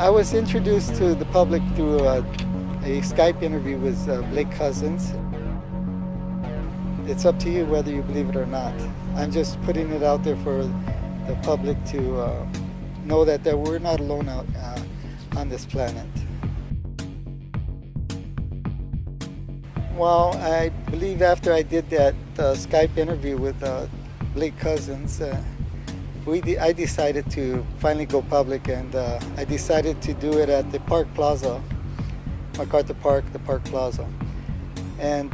I was introduced to the public through a Skype interview with Blake Cousins. It's up to you whether you believe it or not. I'm just putting it out there for the public to know that we're not alone out on this planet. Well, I believe after I did that Skype interview with Blake Cousins, I decided to finally go public, and I decided to do it at the Park Plaza, MacArthur Park, the Park Plaza. And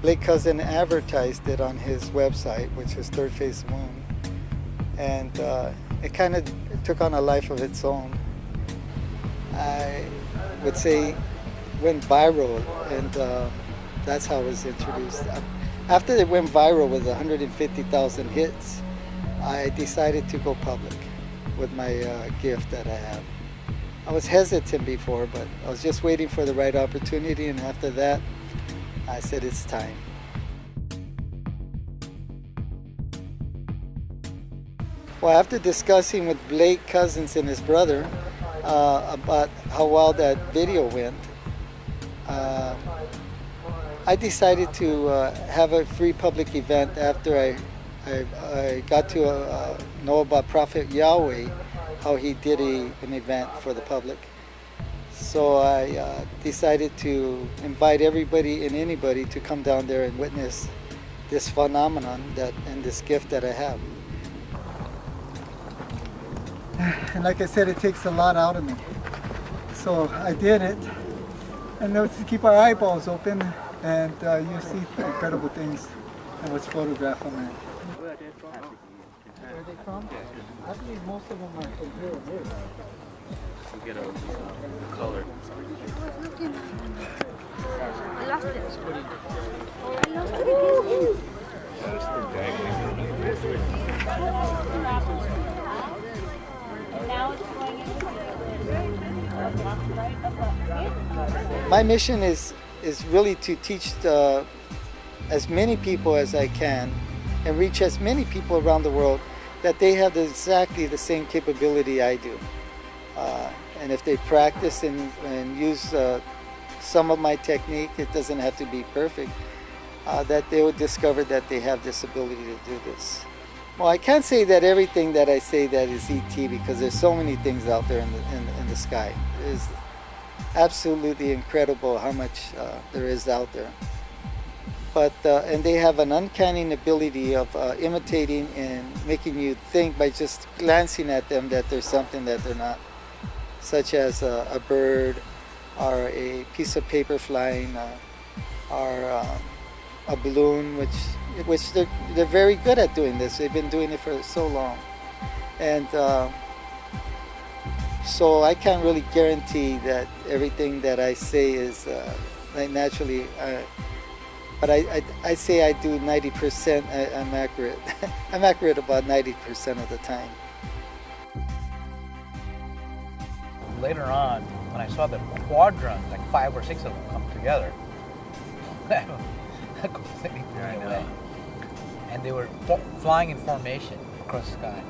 Blake Cousin advertised it on his website, which is Third Face Moon. And it kind of took on a life of its own. I would say went viral, and that's how it was introduced. After it went viral with 150,000 hits, I decided to go public with my gift that I have. I was hesitant before, but I was just waiting for the right opportunity, and after that, I said it's time. Well, after discussing with Blake Cousins and his brother about how well that video went, I decided to have a free public event after I got to know about Prophet Yahweh, how he did an event for the public. So I decided to invite everybody and anybody to come down there and witness this phenomenon and this gift that I have. And like I said, it takes a lot out of me. So I did it, and let's keep our eyeballs open, and you see incredible things and what's photographed on there. Where are they from? I believe most of them are from here. To get a color. I lost it. I lost it again. Now it's going in. My mission is really to teach as many people as I can and reach as many people around the world that they have exactly the same capability I do. And if they practice and use some of my technique, it doesn't have to be perfect, that they would discover that they have this ability to do this. Well, I can't say that everything that I say that is ET, because there's so many things out there in the sky. It is absolutely incredible how much there is out there. But and they have an uncanny ability of imitating and making you think by just glancing at them that there's something that they're not, such as a bird or a piece of paper flying or a balloon, which they're very good at doing this. They've been doing it for so long, and so I can't really guarantee that everything that I say is like naturally. But I say I do 90%. I'm accurate. I'm accurate about 90% of the time. Later on, when I saw the quadrant, like 5 or 6 of them come together, I completely blew me away. And they were flying in formation across the sky.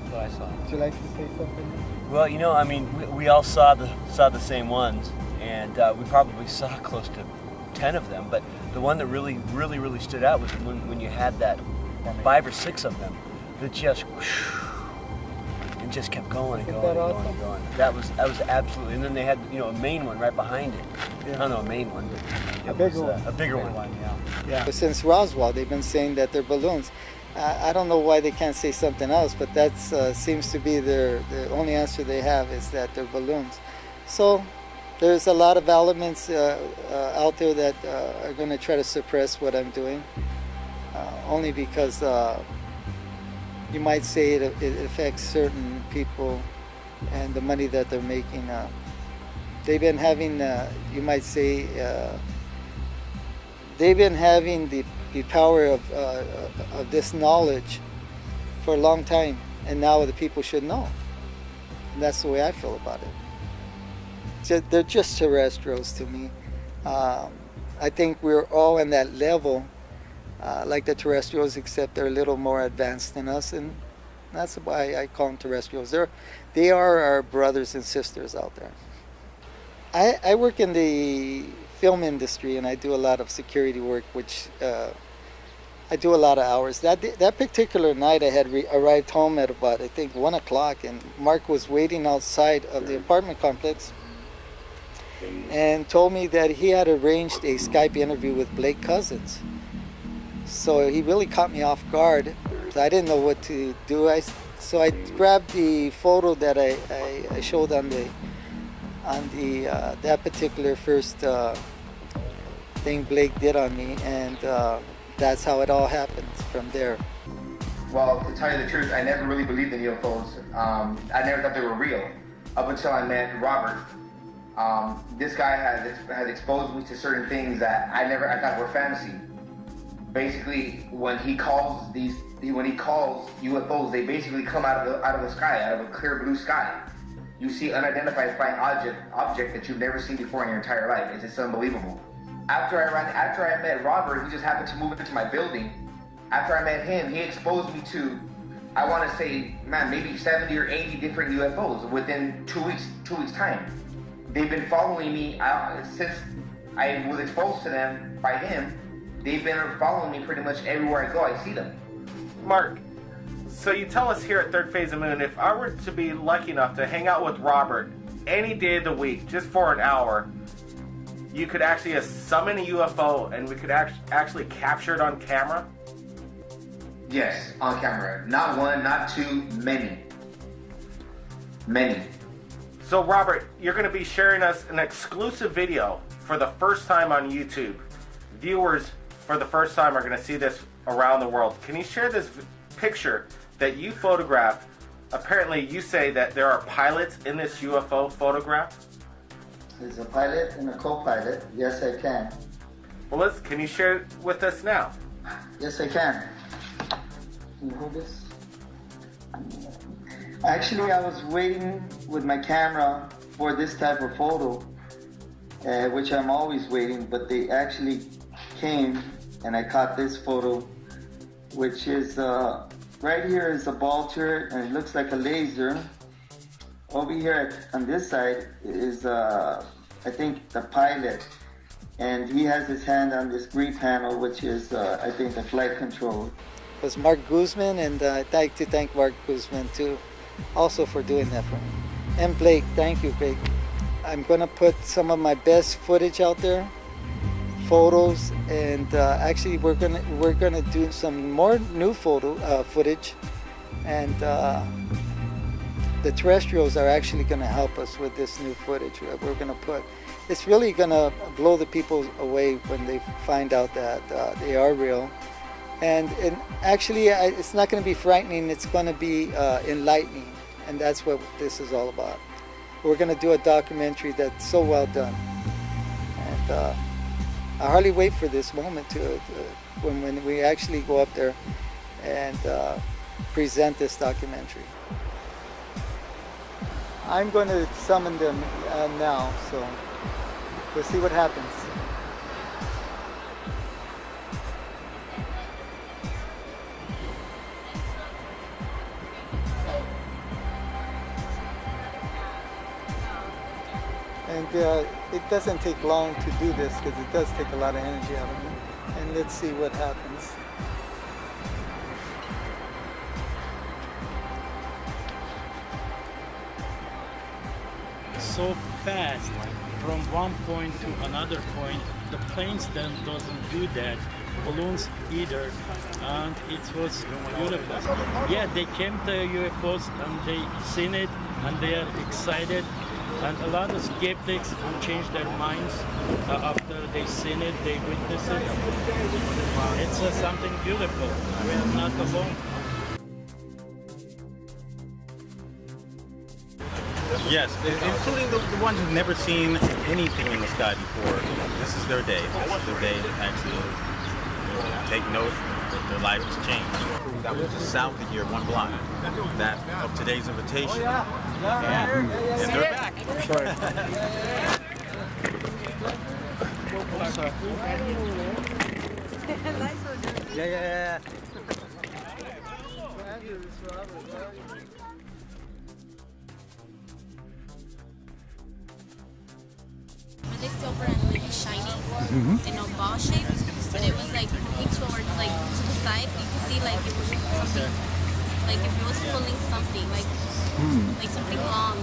That's what I saw. Would you like to say something? Well, you know, I mean, we all saw the same ones, and we probably saw close to 10 of them, but the one that really stood out was when you had that 5 or 6 of them that just and just kept going and going and going and going. That was absolutely. And then they had, you know, a main one right behind it. Yeah. I don't know, a main one, but a bigger one. Yeah. But since Roswell, they've been saying that they're balloons. I don't know why they can't say something else, but that seems to be the only answer they have, is that they're balloons. So there's a lot of elements out there that are going to try to suppress what I'm doing, only because you might say it affects certain people and the money that they're making. They've been having, you might say, they've been having the power of this knowledge for a long time, and now the people should know. And that's the way I feel about it. They're just terrestrials to me. I think we're all in that level, like the terrestrials, except they're a little more advanced than us, and that's why I call them terrestrials. they are our brothers and sisters out there. I work in the film industry, and I do a lot of security work, which I do a lot of hours. That particular night, I had arrived home at about, I think, 1 o'clock, and Mark was waiting outside of the apartment complex and told me that he had arranged a Skype interview with Blake Cousins. So he really caught me off guard. So I didn't know what to do. So I grabbed the photo that I showed on that particular first thing Blake did on me, and that's how it all happened from there. Well, to tell you the truth, I never really believed in UFOs. I never thought they were real up until I met Robert. This guy has exposed me to certain things that I thought were fantasy. Basically, when he calls UFOs, they basically come out of the sky, out of a clear blue sky. You see unidentified flying object that you've never seen before in your entire life. It's just unbelievable. After I met Robert, he just happened to move into my building. After I met him, he exposed me to, I want to say, man, maybe 70 or 80 different UFOs within 2 weeks time. They've been following me since I was exposed to them by him. They've been following me pretty much everywhere I go. I see them. Mark, so you tell us here at Third Phase of Moon, if I were to be lucky enough to hang out with Robert any day of the week, just for an hour, you could actually summon a UFO and we could actually capture it on camera? Yes, on camera. Not one, not two, many. Many. So Robert, you're going to be sharing us an exclusive video for the first time on YouTube. Viewers for the first time are going to see this around the world. Can you share this picture that you photographed? Apparently you say that there are pilots in this UFO photograph. There's a pilot and a co-pilot. Yes, I can. Well, can you share it with us now? Yes, I can. Can you hold this? Actually, I was waiting with my camera for this type of photo, which I'm always waiting, but they actually came and I caught this photo, which is right here is a ball turret and it looks like a laser. Over here on this side is I think the pilot, and he has his hand on this green panel, which is I think the flight control. It was Mark Guzman, and I'd like to thank Mark Guzman too, also for doing that for me. And Blake, thank you, Blake. I'm gonna put some of my best footage out there, photos, and actually we're gonna do some more new footage, and the terrestrials are actually gonna help us with this new footage that we're gonna put. It's really gonna blow the people away when they find out that they are real, and actually it's not gonna be frightening. It's gonna be enlightening, and that's what this is all about. We're gonna do a documentary that's so well done, and I hardly wait for this moment when we actually go up there and present this documentary. I'm going to summon them now, so we'll see what happens. And it doesn't take long to do this because it does take a lot of energy out of me. And let's see what happens. So fast from one point to another point. The planes then doesn't do that, balloons either, and it was beautiful. Yeah, they came to UFOs and they seen it and they are excited, and a lot of skeptics will change their minds after they seen it, they witness it. It's something beautiful. We're not alone. Yes, including the ones who've never seen anything in the sky before. This is their day. This is their day to actually take note that their life has changed. That was just south of here, 1 block. That of today's invitation. And they're back. Yeah. really silver and really shiny, in a ball shape, but it was like moving towards like to the side. You could see like it was something, like if it was pulling something, like something long.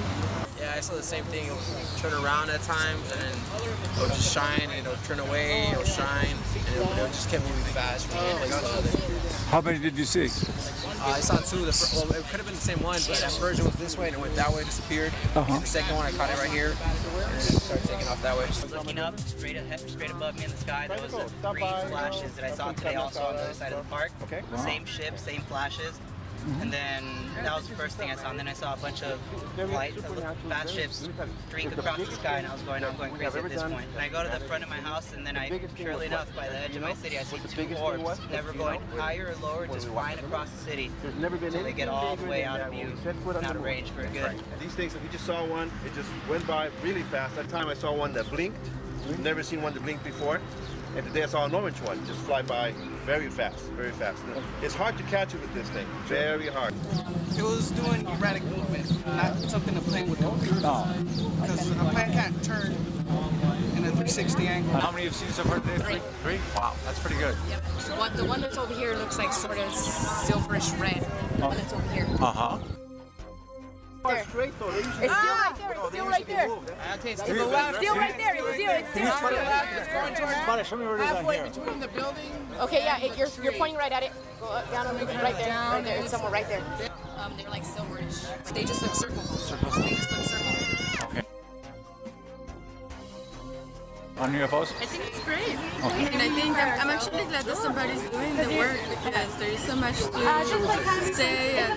Yeah, I saw the same thing. It would turn around at times, and it would just shine, and it would turn away, it would shine, and it would just kept moving fast from one place to another. How many did you see? I saw two. Well, it could have been the same one, but that first one was this way, and it went that way, disappeared. And the second one, I caught it right here, and then it started taking off that way. Looking up, straight above me in the sky, there was the green flashes that I saw today also on the other side of the park. Okay. Same ship, same flashes. And then that was the first thing I saw. And then I saw a bunch of lights, fast ships streak across the sky, and I'm going crazy at this point. And I go to the front of my house, and then surely enough, by the edge of my city, I see two orbs, never going higher or lower, just flying across the city until they get all the way out of view, and out of range for good. And these things, if you just saw one, it just went by really fast. That time I saw one that blinked. Never seen one that blinked before. And today I saw an orange one just fly by very fast, very fast. It's hard to catch it with this thing, very hard. It was doing erratic movement, not something to play with. No. Because a plane can't turn in a 360 angle. How many have you seen so far today? Three? Wow, that's pretty good. Yep. The one that's over here looks like sort of silverish red. The one that's over here. Uh-huh. There. It's still right there. It's still right there. It's still right there. It's still. Show me where it is on here. Between the building. Okay, yeah, you're pointing right at it. Go up, down, right there. Right there. It's somewhere right there. They're like silverish. They just look circles. They just look circles. Okay. On UFOs? I think it's great. Okay. And I think I'm actually glad that somebody's doing the work because there is so much to say and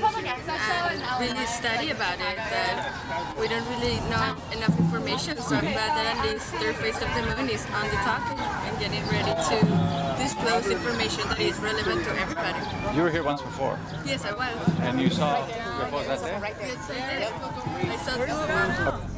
really study about it that we don't really know enough information. So I'm glad that at least their Face of the Moon is on the topic and getting ready to disclose information that is relevant to everybody. You were here once before. Yes, I was. And you saw UFOs that day? Yes, I did. I saw two of them.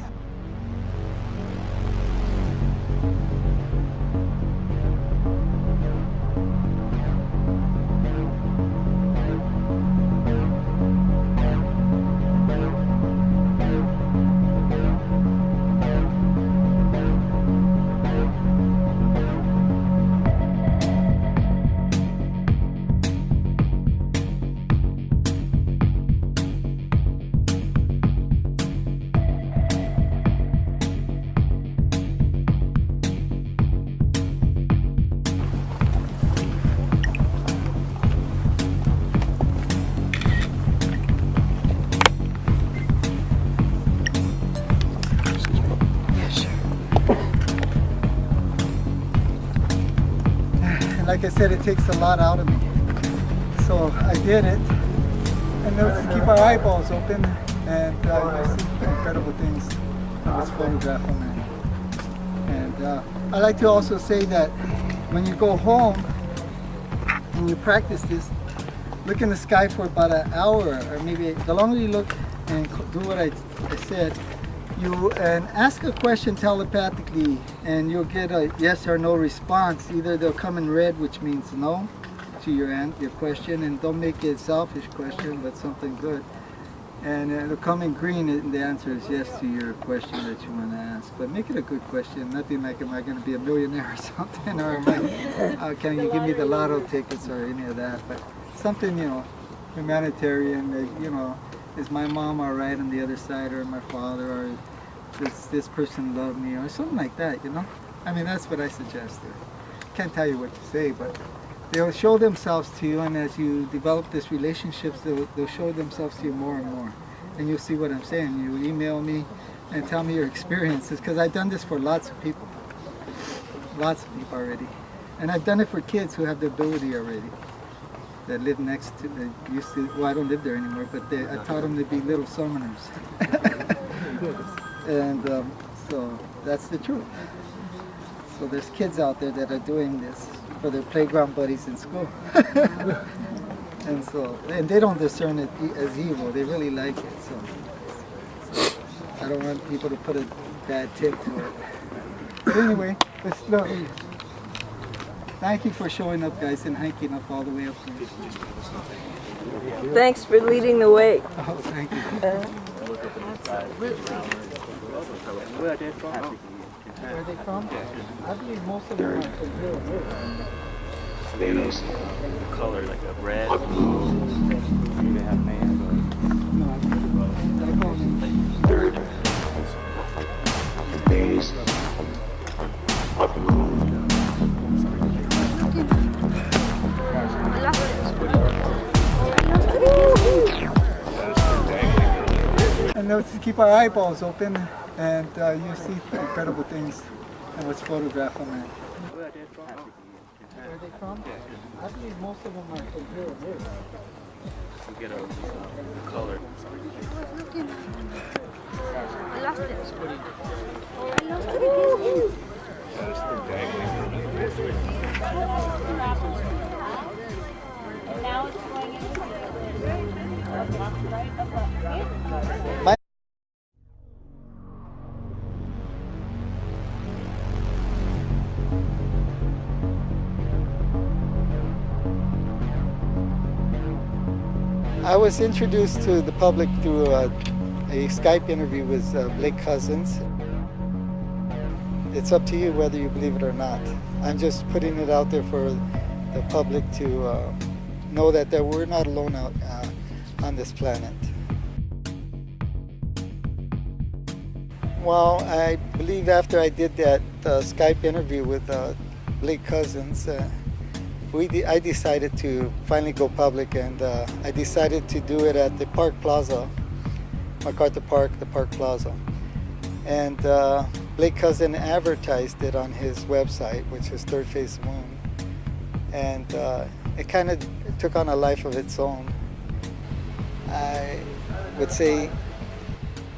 Like I said, it takes a lot out of me. So I did it. And let's keep our eyeballs open and you'll see incredible things in this photograph on there. And I like to also say that when you go home and you practice this, look in the sky for about an hour, or maybe the longer you look and do what I said, and ask a question telepathically and you'll get a yes or no response. Either they'll come in red, which means no to your question, and don't make it a selfish question but something good, and it'll come in green and the answer is yes to your question that you want to ask. But make it a good question, nothing like am I going to be a millionaire or something, or am I, can you give me the lotto tickets or any of that, but something, you know, humanitarian, you know, is my mom all right on the other side, or my father, or does this person love me, or something like that, you know? I mean, that's what I suggest there. Can't tell you what to say, but they'll show themselves to you, and as you develop these relationships, they'll show themselves to you more and more. And you'll see what I'm saying. You email me and tell me your experiences, because I've done this for lots of people. Lots of people already. And I've done it for kids who have the ability already, that live next to, that used to, well, I don't live there anymore, but I taught them to be little summoners. And so that's the truth. So there's kids out there that are doing this for their playground buddies in school. And they don't discern it as evil, they really like it. So I don't want people to put a bad tip to it. But anyway, look. Thank you for showing up, guys, and hiking up all the way up here. Thanks for leading the way. Oh, thank you. Where are they from? I believe most of them are from here. Tomatoes, color like a red. Maybe they have man, And let's keep our eyeballs open, and you see incredible things and what's photographed on there. Where are they from? I believe most of them are from here. You get a color. I lost it. Now it's going into My I was introduced to the public through a Skype interview with Blake Cousins. It's up to you whether you believe it or not. I'm just putting it out there for the public to know that we're not alone out on this planet. Well, I believe after I did that Skype interview with Blake Cousins, I decided to finally go public, and I decided to do it at the Park Plaza, MacArthur Park, the Park Plaza. And Blake Cousin advertised it on his website, which is Third Face Moon. And it kind of took on a life of its own. I would say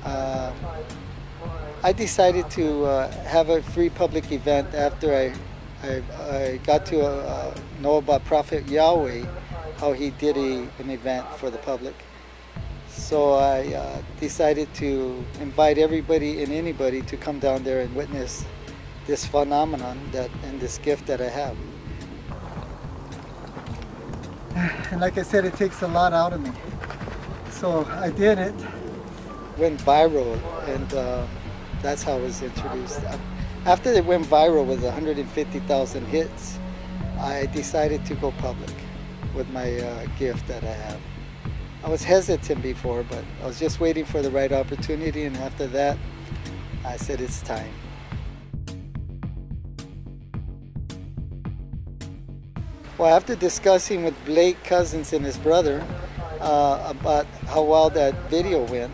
I decided to have a free public event after I got to know about Prophet Yahweh, how he did an event for the public. So I decided to invite everybody and anybody to come down there and witness this phenomenon and this gift that I have. And like I said, it takes a lot out of me. So I did it. Went viral, and that's how I was introduced. After it went viral with 150,000 hits, I decided to go public with my gift that I have. I was hesitant before, but I was just waiting for the right opportunity, and after that, I said it's time. Well, after discussing with Blake Cousins and his brother about how well that video went,